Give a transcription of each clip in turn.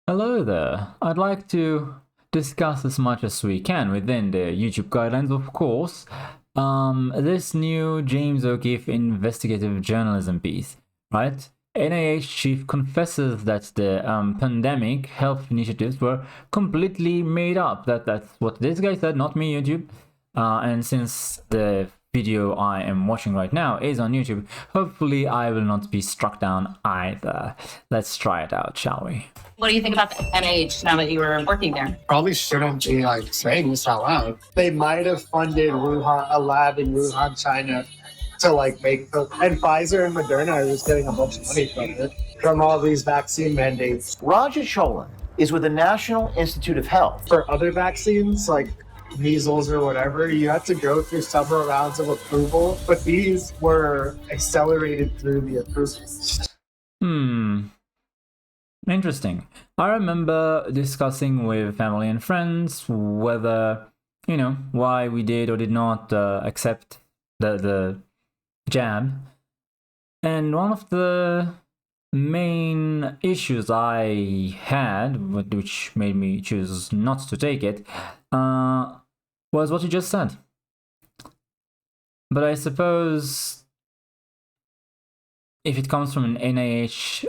Hello there. I'd like to discuss as much as we can within the YouTube guidelines, of course. This new James O'Keefe investigative journalism piece, right? NIH chief confesses that the pandemic health initiatives were completely made up. That's what this guy said, not me, YouTube. And since the video I am watching right now is on YouTube, hopefully I will not be struck down either. Let's try it out, shall we? What do you think about the NIH now that you were working there? Probably shouldn't be like saying this out loud. They might have funded a lab in Wuhan, China, to like make and Pfizer and Moderna was getting a bunch of money from it, from all these vaccine mandates. Roger Cholin is with the National Institute of Health. For other vaccines, like measles or whatever, you had to go through several rounds of approval, but these were accelerated through the approvals. Interesting. I remember discussing with family and friends whether, why we did or did not accept the jab. And one of the main issues I had, which made me choose not to take it, was what you just said. But I suppose if it comes from an NIH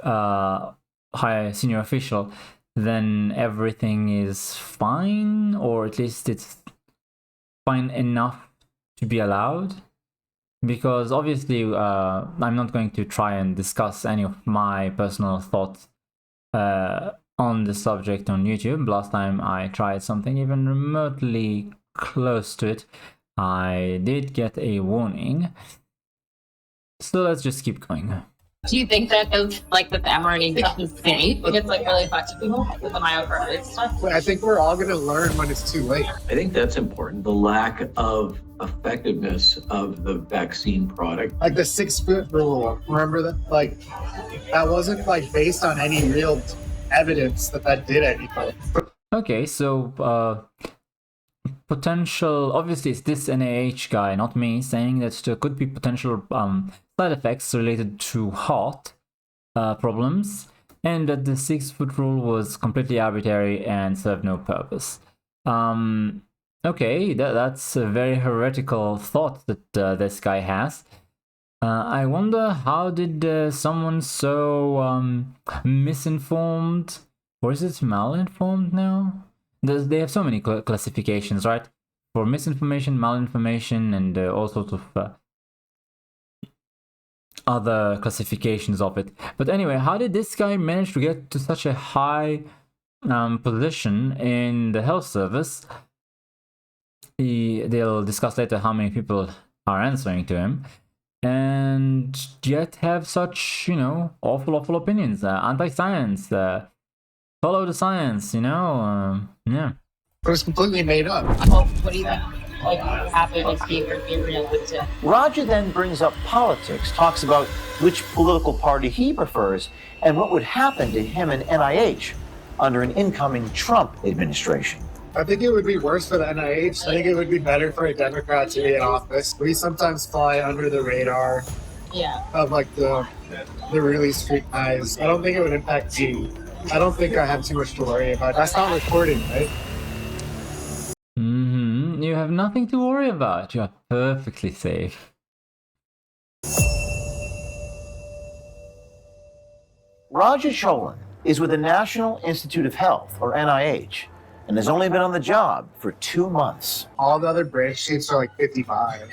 high senior official, then everything is fine, or at least it's fine enough to be allowed. Because obviously I'm not going to try and discuss any of my personal thoughts on the subject on YouTube. Last time I tried something even remotely close to it, I did get a warning. So let's just keep going. Do you think that goes like with the mRNA stuff is safe? It's like really effective people with the myocarditis stuff? I think we're all going to learn when it's too late. I think that's important. The lack of effectiveness of the vaccine product. Like the 6-foot rule, remember that? Like that wasn't like based on any real evidence that did anything. Okay, so potential, obviously it's this NIH guy, not me, saying that there could be potential side effects related to heart problems, and that the 6-foot rule was completely arbitrary and served no purpose. Okay, that's a very heretical thought that this guy has. I wonder, how did someone so misinformed, or is it malinformed now? They have so many classifications, right? For misinformation, malinformation, and all sorts of other classifications of it. But anyway, how did this guy manage to get to such a high position in the health service? They'll discuss later how many people are answering to him, and yet have such, awful opinions, anti-science, follow the science, yeah. It was completely made up. Well, what do you think? Like, what happened if he were being realistic? Roger then brings up politics, talks about which political party he prefers and what would happen to him and NIH under an incoming Trump administration. I think it would be worse for the NIH. I think it would be better for a Democrat to be in office. We sometimes fly under the radar of like the really street guys. I don't think it would impact you. I don't think I have too much to worry about. That's not recording, right? You have nothing to worry about. You are perfectly safe. Roger Cholin is with the National Institute of Health, or NIH, and has only been on the job for 2 months. All the other branch chiefs are like 55.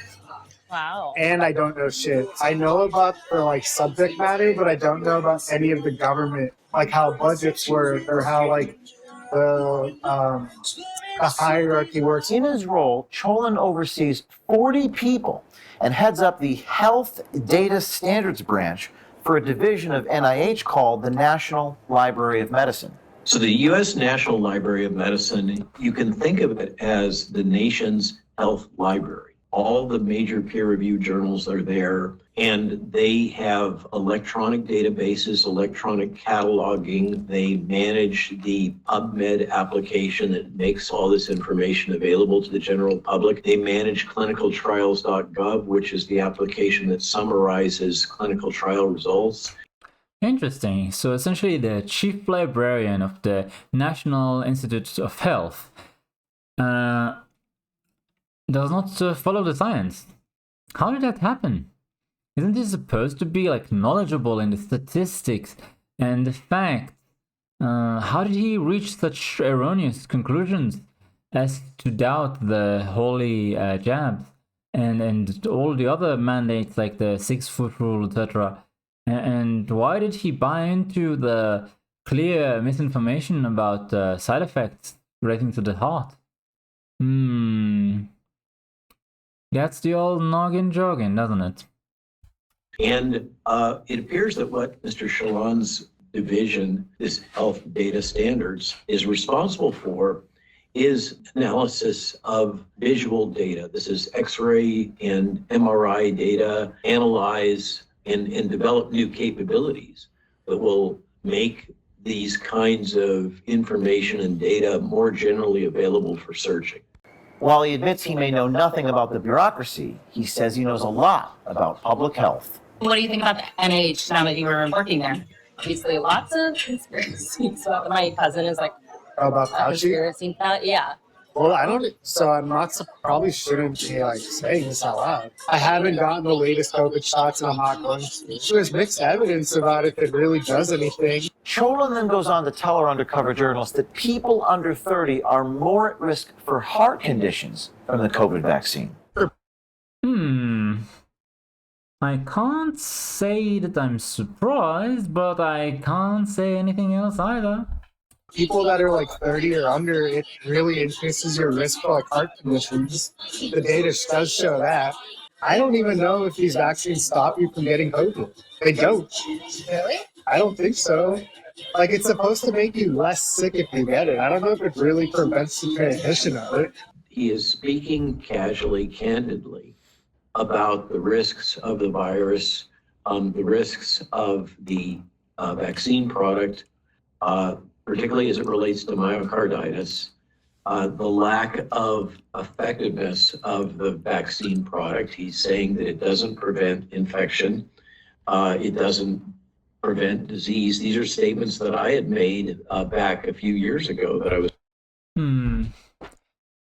Wow. And I don't know shit. I know about the like subject matter, but I don't know about any of the government, like how budgets work or how like the hierarchy works. In his role, Cholin oversees 40 people and heads up the Health Data Standards Branch for a division of NIH called the National Library of Medicine. So the U.S. National Library of Medicine, you can think of it as the nation's health library. All the major peer-reviewed journals are there, and they have electronic databases, electronic cataloging. They manage the PubMed application that makes all this information available to the general public. They manage clinicaltrials.gov, which is the application that summarizes clinical trial results. Interesting. So essentially, the chief librarian of the National Institute of Health does not follow the science. How did that happen? Isn't he supposed to be like knowledgeable in the statistics and the facts? How did he reach such erroneous conclusions as to doubt the holy jabs and all the other mandates like the 6-foot rule, etc.? And why did he buy into the clear misinformation about side effects relating to the heart? That's the old noggin jogging, doesn't it? And it appears that what Mr. Shalon's division, this health data standards, is responsible for is analysis of visual data. This is X-ray and MRI data, analyze and develop new capabilities that will make these kinds of information and data more generally available for searching. While he admits he may know nothing about the bureaucracy, he says he knows a lot about public health. What do you think about the NIH now that you were working there? Obviously, lots of conspiracies. So my cousin is like About a Fauci? conspiracy nut. Yeah. Well, I don't. So I'm not. Probably shouldn't be like saying this out loud. I haven't gotten the latest COVID shots, and I'm not going to. There's mixed evidence about if it really does anything. Cholin then goes on to tell our undercover journalist that people under 30 are more at risk for heart conditions from the COVID vaccine. I can't say that I'm surprised, but I can't say anything else either. People that are like 30 or under, it really increases your risk for like heart conditions. The data does show that. I don't even know if these vaccines stop you from getting COVID. They don't. Really? I don't think so. Like, it's supposed to make you less sick if you get it. I don't know if it really prevents the transmission of it. He is speaking casually, candidly about the risks of the virus, the risks of the vaccine product, particularly as it relates to myocarditis, the lack of effectiveness of the vaccine product. He's saying that it doesn't prevent infection. It doesn't prevent disease. These are statements that I had made back a few years ago that I was.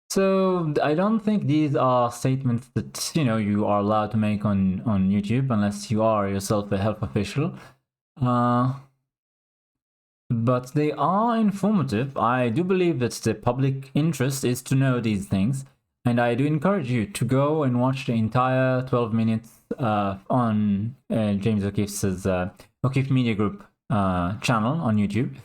So I don't think these are statements that you are allowed to make on YouTube unless you are yourself a health official. But they are informative. I do believe that the public interest is to know these things, and I do encourage you to go and watch the entire 12 minutes on James O'Keefe's O'Keefe Media Group channel on YouTube.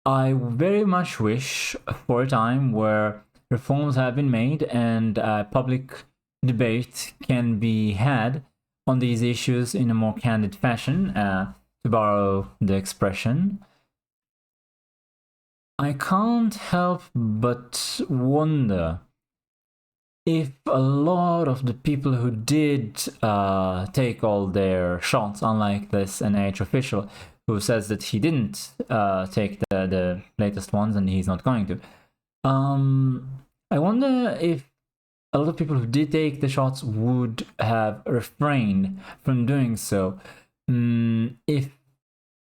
I very much wish for a time where reforms have been made and public debate can be had on these issues in a more candid fashion, to borrow the expression. I can't help but wonder if a lot of the people who did take all their shots, unlike this NIH official who says that he didn't take the latest ones and he's not going to, I wonder if a lot of people who did take the shots would have refrained from doing so if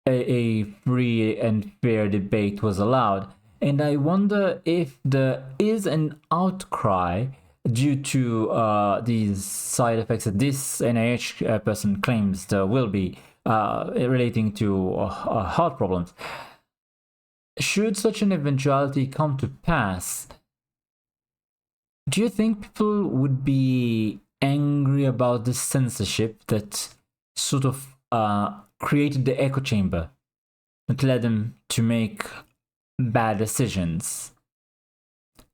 a free and fair debate was allowed. And I wonder if there is an outcry due to these side effects that this NIH person claims there will be relating to heart problems. Should such an eventuality come to pass, do you think people would be angry about the censorship that sort of created the echo chamber that led them to make bad decisions?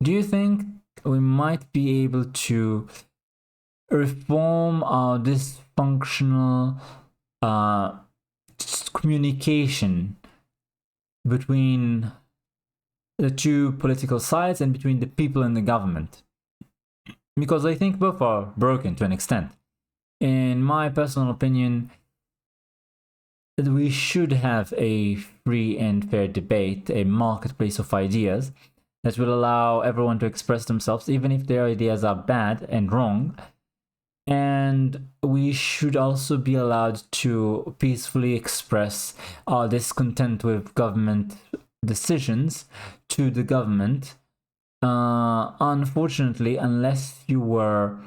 Do you think we might be able to reform our dysfunctional communication between the two political sides and between the people and the government? Because I think both are broken to an extent. In my personal opinion, that we should have a free and fair debate, a marketplace of ideas that will allow everyone to express themselves, even if their ideas are bad and wrong. And we should also be allowed to peacefully express our discontent with government decisions to the government. Unfortunately, unless you were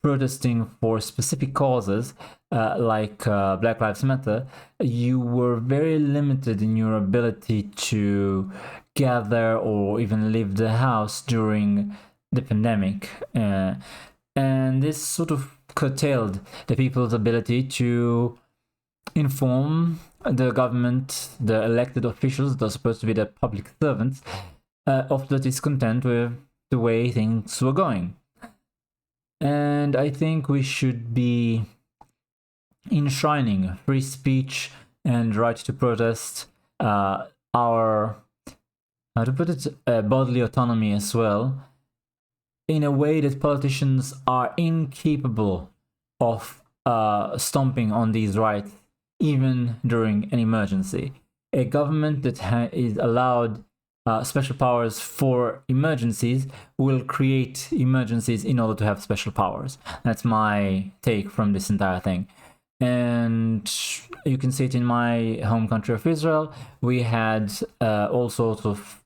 protesting for specific causes, like Black Lives Matter, you were very limited in your ability to gather or even leave the house during the pandemic. And this sort of curtailed the people's ability to inform the government, the elected officials, that are supposed to be the public servants, of the discontent with the way things were going. And I think we should be enshrining free speech and right to protest, our, how to put it, bodily autonomy as well, in a way that politicians are incapable of stomping on these rights, even during an emergency. A government that is allowed special powers for emergencies will create emergencies in order to have special powers. That's my take from this entire thing. And you can see it in my home country of Israel. We had all sorts of,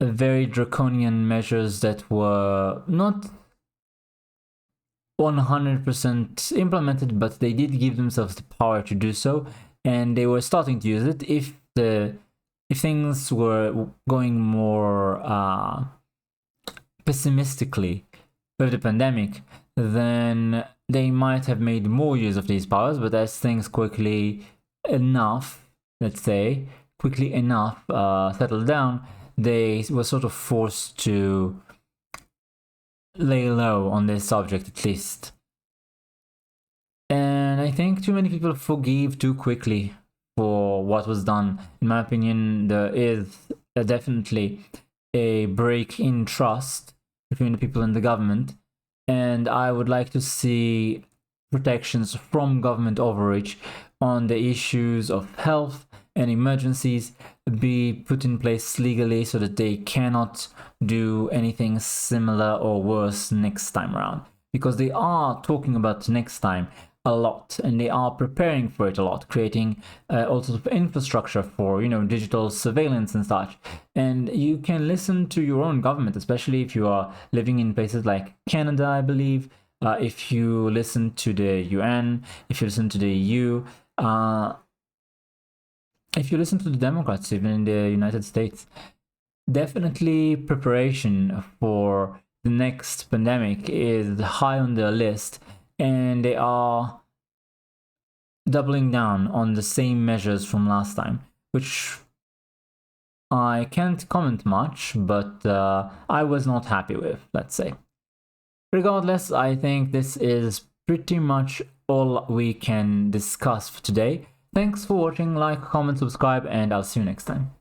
very draconian measures that were not 100% implemented, but they did give themselves the power to do so, and they were starting to use it. If things were going more pessimistically with the pandemic, then they might have made more use of these powers. But as things quickly enough settled down, they were sort of forced to lay low on this subject, at least. And I think too many people forgive too quickly for what was done. In my opinion, there is definitely a break in trust between the people and the government, and I would like to see protections from government overreach on the issues of health and emergencies be put in place legally so that they cannot do anything similar or worse next time around, because they are talking about next time a lot, and they are preparing for it a lot, creating all sorts of infrastructure for digital surveillance and such. And you can listen to your own government, especially if you are living in places like Canada, I believe. If you listen to the UN, if you listen to the EU, if you listen to the Democrats, even in the United States, definitely preparation for the next pandemic is high on their list, and they are doubling down on the same measures from last time, which I can't comment much, but I was not happy with, let's say. Regardless, I think this is pretty much all we can discuss for today. Thanks for watching, like, comment, subscribe, and I'll see you next time.